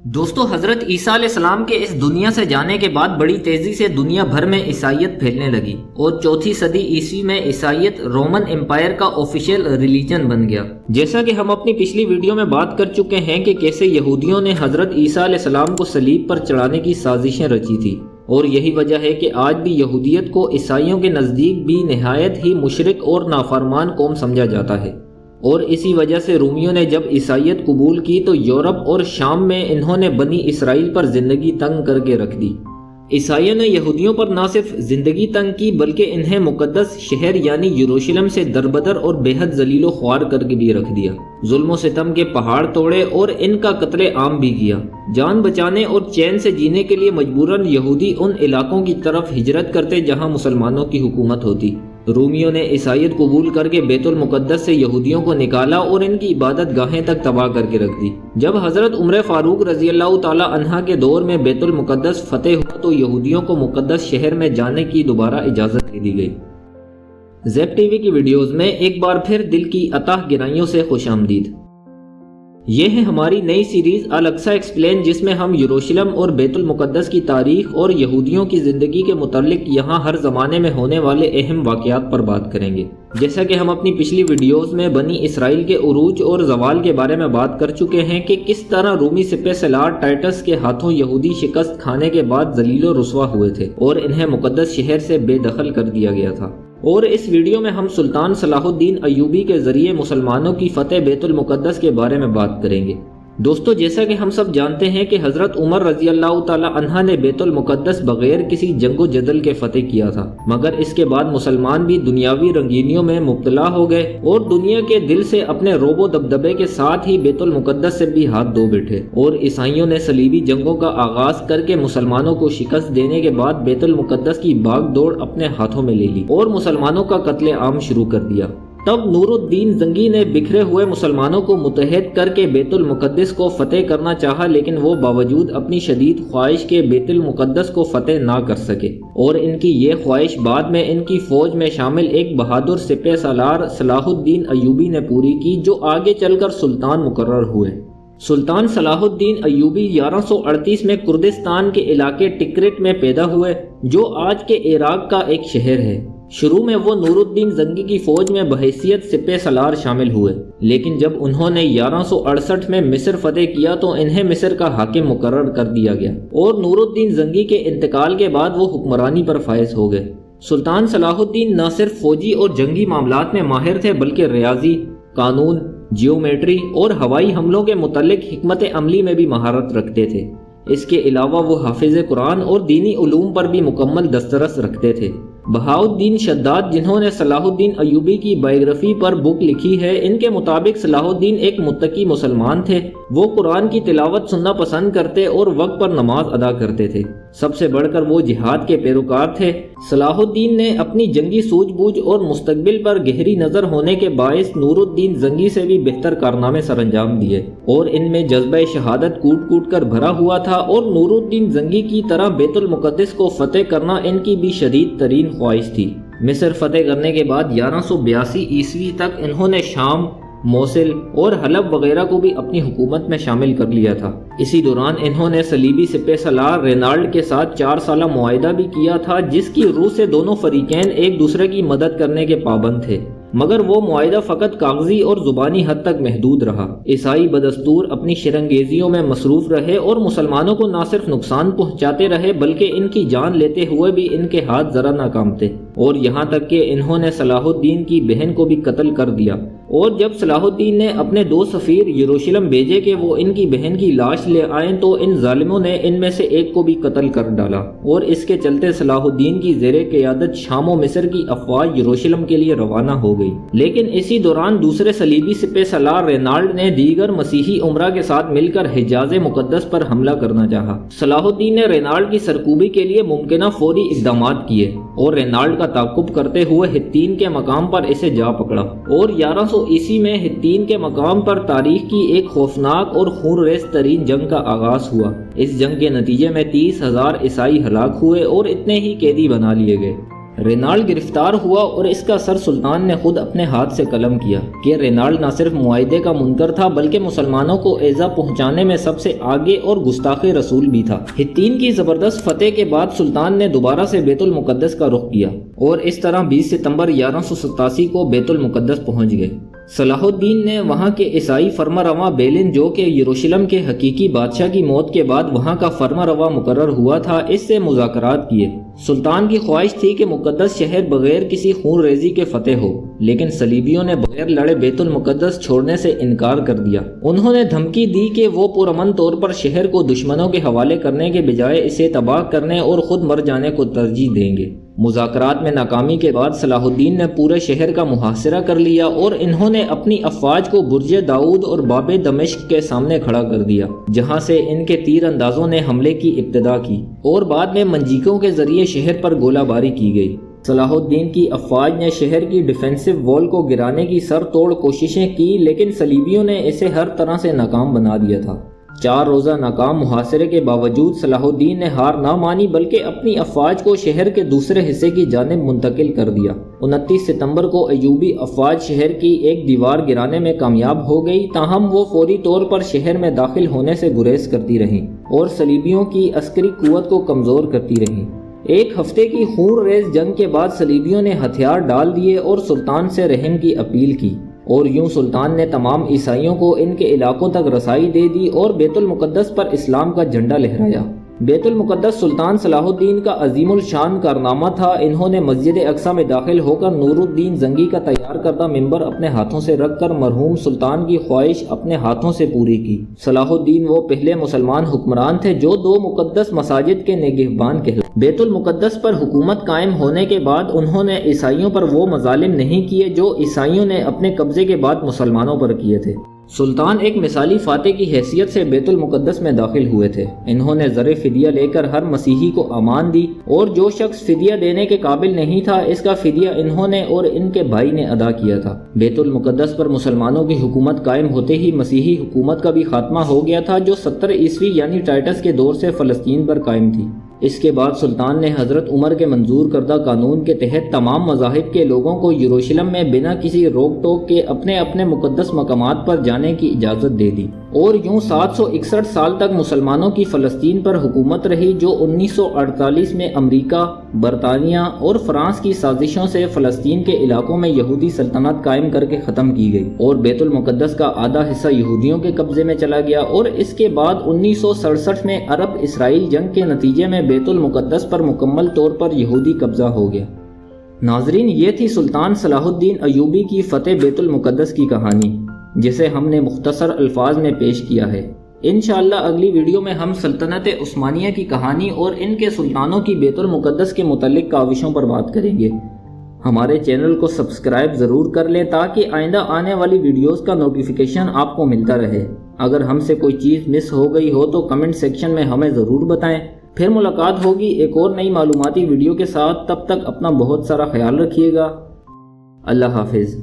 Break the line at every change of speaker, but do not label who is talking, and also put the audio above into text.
دوستو، حضرت عیسیٰ علیہ السلام کے اس دنیا سے جانے کے بعد بڑی تیزی سے دنیا بھر میں عیسائیت پھیلنے لگی اور چوتھی صدی عیسوی میں عیسائیت رومن امپائر کا آفیشیل ریلیجن بن گیا۔ جیسا کہ ہم اپنی پچھلی ویڈیو میں بات کر چکے ہیں کہ کیسے یہودیوں نے حضرت عیسیٰ علیہ السلام کو صلیب پر چڑھانے کی سازشیں رچی تھی، اور یہی وجہ ہے کہ آج بھی یہودیت کو عیسائیوں کے نزدیک بھی نہایت ہی مشرک اور نافرمان قوم سمجھا جاتا ہے۔ اور اسی وجہ سے رومیوں نے جب عیسائیت قبول کی تو یورپ اور شام میں انہوں نے بنی اسرائیل پر زندگی تنگ کر کے رکھ دی۔ عیسائیوں نے یہودیوں پر نہ صرف زندگی تنگ کی بلکہ انہیں مقدس شہر یعنی یروشلم سے دربدر اور بے حد ذلیل و خوار کر کے بھی رکھ دیا۔ ظلم و ستم کے پہاڑ توڑے اور ان کا قتل عام بھی کیا۔ جان بچانے اور چین سے جینے کے لیے مجبوراً یہودی ان علاقوں کی طرف ہجرت کرتے جہاں مسلمانوں کی حکومت ہوتی۔ رومیوں نے عیسائیت قبول کر کے بیت المقدس سے یہودیوں کو نکالا اور ان کی عبادت گاہیں تک تباہ کر کے رکھ دی۔ جب حضرت عمر فاروق رضی اللہ تعالی عنہ کے دور میں بیت المقدس فتح ہوا تو یہودیوں کو مقدس شہر میں جانے کی دوبارہ اجازت دے دی گئی۔ زیب ٹی وی کی ویڈیوز میں ایک بار پھر دل کی اتاہ گہرائیوں سے خوش آمدید۔ یہ ہے ہماری نئی سیریز الاقصی ایکسپلین، جس میں ہم یروشلم اور بیت المقدس کی تاریخ اور یہودیوں کی زندگی کے متعلق یہاں ہر زمانے میں ہونے والے اہم واقعات پر بات کریں گے۔ جیسا کہ ہم اپنی پچھلی ویڈیوز میں بنی اسرائیل کے عروج اور زوال کے بارے میں بات کر چکے ہیں کہ کس طرح رومی سپہ سالار ٹائٹس کے ہاتھوں یہودی شکست کھانے کے بعد ذلیل و رسوا ہوئے تھے اور انہیں مقدس شہر سے بے دخل کر دیا گیا تھا۔ اور اس ویڈیو میں ہم سلطان صلاح الدین ایوبی کے ذریعے مسلمانوں کی فتح بیت المقدس کے بارے میں بات کریں گے۔ دوستو، جیسا کہ ہم سب جانتے ہیں کہ حضرت عمر رضی اللہ تعالی عنہ نے بیت المقدس بغیر کسی جنگ و جدل کے فتح کیا تھا، مگر اس کے بعد مسلمان بھی دنیاوی رنگینیوں میں مبتلا ہو گئے اور دنیا کے دل سے اپنے روب و دبدبے کے ساتھ ہی بیت المقدس سے بھی ہاتھ دھو بیٹھے، اور عیسائیوں نے صلیبی جنگوں کا آغاز کر کے مسلمانوں کو شکست دینے کے بعد بیت المقدس کی بھاگ دوڑ اپنے ہاتھوں میں لے لی اور مسلمانوں کا قتل عام شروع کر دیا۔ تب نور الدین زنگی نے بکھرے ہوئے مسلمانوں کو متحد کر کے بیت المقدس کو فتح کرنا چاہا، لیکن وہ باوجود اپنی شدید خواہش کے بیت المقدس کو فتح نہ کر سکے، اور ان کی یہ خواہش بعد میں ان کی فوج میں شامل ایک بہادر سپہ سالار صلاح الدین ایوبی نے پوری کی، جو آگے چل کر سلطان مقرر ہوئے۔ سلطان صلاح الدین ایوبی 1138 میں کردستان کے علاقے ٹکرٹ میں پیدا ہوئے، جو آج کے عراق کا ایک شہر ہے۔ شروع میں وہ نور الدین زنگی کی فوج میں بحیثیت سپہ سالار شامل ہوئے، لیکن جب انہوں نے 1168 میں مصر فتح کیا تو انہیں مصر کا حاکم مقرر کر دیا گیا، اور نور الدین زنگی کے انتقال کے بعد وہ حکمرانی پر فائز ہو گئے۔ سلطان صلاح الدین نہ صرف فوجی اور جنگی معاملات میں ماہر تھے بلکہ ریاضی، قانون، جیومیٹری اور ہوائی حملوں کے متعلق حکمت عملی میں بھی مہارت رکھتے تھے۔ اس کے علاوہ وہ حافظ قرآن اور دینی علوم پر بھی مکمل دسترس رکھتے تھے۔ بہاؤالدین شداد، جنہوں نے صلاح الدین ایوبی کی بائیوگرافی پر بک لکھی ہے، ان کے مطابق صلاح الدین ایک متقی مسلمان تھے۔ وہ قرآن کی تلاوت سننا پسند کرتے اور وقت پر نماز ادا کرتے تھے۔ سب سے بڑھ کر وہ جہاد کے پیروکار تھے۔ صلاح الدین نے اپنی جنگی سوجھ بوجھ اور مستقبل پر گہری نظر ہونے کے باعث نور الدین زنگی سے بھی بہتر کارنامے سر انجام دیے، اور ان میں جذبہ شہادت کوٹ کوٹ کر بھرا ہوا تھا، اور نور الدین زنگی کی طرح بیت المقدس کو فتح کرنا ان کی بھی شدید ترین خواہش تھی۔ مصر فتح کرنے کے بعد 1182 عیسوی تک انہوں نے شام، موصل اور حلب وغیرہ کو بھی اپنی حکومت میں شامل کر لیا تھا۔ اسی دوران انہوں نے صلیبی سپہ سالار رینالڈ کے ساتھ 4 سالہ معاہدہ بھی کیا تھا، جس کی روح سے دونوں فریقین ایک دوسرے کی مدد کرنے کے پابند تھے، مگر وہ معاہدہ فقط کاغذی اور زبانی حد تک محدود رہا۔ عیسائی بدستور اپنی شرنگیزیوں میں مصروف رہے اور مسلمانوں کو نہ صرف نقصان پہنچاتے رہے بلکہ ان کی جان لیتے ہوئے بھی ان کے ہاتھ ذرا نہ کامتے، اور یہاں تک کہ انہوں نے صلاح الدین کی بہن کو بھی قتل کر دیا۔ اور جب صلاح الدین نے اپنے 2 سفیر یروشلم بھیجے کہ وہ ان کی بہن کی لاش لے آئیں تو ان ظالموں نے ان میں سے ایک کو بھی قتل کر ڈالا، اور اس کے چلتے صلاح الدین کی زیر قیادت شام و مصر کی افواج یروشلم کے لیے روانہ ہو گئی۔ لیکن اسی دوران دوسرے صلیبی سپہ سالار رینالڈ نے دیگر مسیحی امراء کے ساتھ مل کر حجاز مقدس پر حملہ کرنا چاہا۔ صلاح الدین نے رینالڈ کی سرکوبی کے لیے ممکنہ فوری اقدامات کیے، اور رینالڈ کا تعاقب کرتے ہوئے ہتین کے مقام پر اسے جا پکڑا، اور 1100 عیسوی میں ہتین کے مقام پر تاریخ کی ایک خوفناک اور خون ریز ترین جنگ کا آغاز ہوا۔ اس جنگ کے نتیجے میں 30,000 عیسائی ہلاک ہوئے اور اتنے ہی قیدی بنا لیے گئے۔ رینالڈ گرفتار ہوا اور اس کا سر سلطان نے خود اپنے ہاتھ سے قلم کیا کہ رینالڈ نہ صرف معاہدے کا منکر تھا بلکہ مسلمانوں کو ایذا پہنچانے میں سب سے آگے اور گستاخ رسول بھی تھا۔ ہتین کی زبردست فتح کے بعد سلطان نے دوبارہ سے بیت المقدس کا رخ کیا اور اس طرح 20 ستمبر 1187 کو بیت المقدس پہنچ گئے۔ صلاح الدین نے وہاں کے عیسائی فرما رواں بیلن جو کہ یروشلم کے حقیقی بادشاہ کی موت کے بعد وہاں کا فرما رواں مقرر ہوا تھا، اس سے مذاکرات کیے۔ سلطان کی خواہش تھی کہ مقدس شہر بغیر کسی خون ریزی کے فتح ہو، لیکن صلیبیوں نے بغیر لڑے بیت المقدس چھوڑنے سے انکار کر دیا۔ انہوں نے دھمکی دی کہ وہ پرامن طور پر شہر کو دشمنوں کے حوالے کرنے کے بجائے اسے تباہ کرنے اور خود مر جانے کو ترجیح دیں گے۔ مذاکرات میں ناکامی کے بعد صلاح الدین نے پورے شہر کا محاصرہ کر لیا اور انہوں نے اپنی افواج کو برج داؤد اور باب دمشق کے سامنے کھڑا کر دیا، جہاں سے ان کے تیر اندازوں نے حملے کی ابتدا کی اور بعد میں منجیکوں کے ذریعے شہر پر گولہ باری کی گئی۔ صلاح الدین کی افواج نے شہر کی ڈیفینسو وال کو گرانے کی سر توڑ کوششیں کی، لیکن صلیبیوں نے اسے ہر طرح سے ناکام بنا دیا تھا۔ 4 روزہ ناکام محاصرے کے باوجود صلاح الدین نے ہار نہ مانی بلکہ اپنی افواج کو شہر کے دوسرے حصے کی جانب منتقل کر دیا۔ 29 ستمبر کو ایوبی افواج شہر کی ایک دیوار گرانے میں کامیاب ہو گئی، تاہم وہ فوری طور پر شہر میں داخل ہونے سے گریز کرتی رہیں اور صلیبیوں کی عسکری قوت کو کمزور کرتی رہیں۔ ایک ہفتے کی خون ریز جنگ کے بعد صلیبیوں نے ہتھیار ڈال دیے اور سلطان سے رحم کی اپیل کی، اور یوں سلطان نے تمام عیسائیوں کو ان کے علاقوں تک رسائی دے دی اور بیت المقدس پر اسلام کا جھنڈا لہرایا۔ بیت المقدس سلطان صلاح الدین کا عظیم الشان کارنامہ تھا۔ انہوں نے مسجد اقصی میں داخل ہو کر نور الدین زنگی کا تیار کردہ منبر اپنے ہاتھوں سے رکھ کر مرحوم سلطان کی خواہش اپنے ہاتھوں سے پوری کی۔ صلاح الدین وہ پہلے مسلمان حکمران تھے جو 2 مقدس مساجد کے نگہبان کہلائے۔ بیت المقدس پر حکومت قائم ہونے کے بعد انہوں نے عیسائیوں پر وہ مظالم نہیں کیے جو عیسائیوں نے اپنے قبضے کے بعد مسلمانوں پر کیے تھے۔ سلطان ایک مثالی فاتح کی حیثیت سے بیت المقدس میں داخل ہوئے تھے۔ انہوں نے زر فدیہ لے کر ہر مسیحی کو امان دی، اور جو شخص فدیہ دینے کے قابل نہیں تھا اس کا فدیہ انہوں نے اور ان کے بھائی نے ادا کیا تھا۔ بیت المقدس پر مسلمانوں کی حکومت قائم ہوتے ہی مسیحی حکومت کا بھی خاتمہ ہو گیا تھا، جو 70 عیسوی یعنی ٹائٹس کے دور سے فلسطین پر قائم تھی۔ اس کے بعد سلطان نے حضرت عمر کے منظور کردہ قانون کے تحت تمام مذاہب کے لوگوں کو یروشلم میں بنا کسی روک ٹوک کے اپنے اپنے مقدس مقامات پر جانے کی اجازت دے دی، اور یوں 761 سال تک مسلمانوں کی فلسطین پر حکومت رہی، جو 1948 میں امریکہ، برطانیہ اور فرانس کی سازشوں سے فلسطین کے علاقوں میں یہودی سلطنت قائم کر کے ختم کی گئی، اور بیت المقدس کا آدھا حصہ یہودیوں کے قبضے میں چلا گیا، اور اس کے بعد 1967 میں عرب اسرائیل جنگ کے نتیجے میں بیت المقدس پر مکمل طور پر یہودی قبضہ ہو گیا۔ ناظرین، یہ تھی سلطان صلاح الدین ایوبی کی فتح بیت المقدس کی کہانی، جسے ہم نے مختصر الفاظ میں پیش کیا ہے۔ انشاءاللہ اگلی ویڈیو میں ہم سلطنت عثمانیہ کی کہانی اور ان کے سلطانوں کی بیت المقدس کے متعلق کاوشوں پر بات کریں گے۔ ہمارے چینل کو سبسکرائب ضرور کر لیں تاکہ آئندہ آنے والی ویڈیوز کا نوٹیفیکیشن آپ کو ملتا رہے۔ اگر ہم سے کوئی چیز مس ہو گئی ہو تو کمنٹ سیکشن میں ہمیں ضرور بتائیں۔ پھر ملاقات ہوگی ایک اور نئی معلوماتی ویڈیو کے ساتھ، تب تک اپنا بہت سارا خیال رکھیے گا۔ اللہ حافظ۔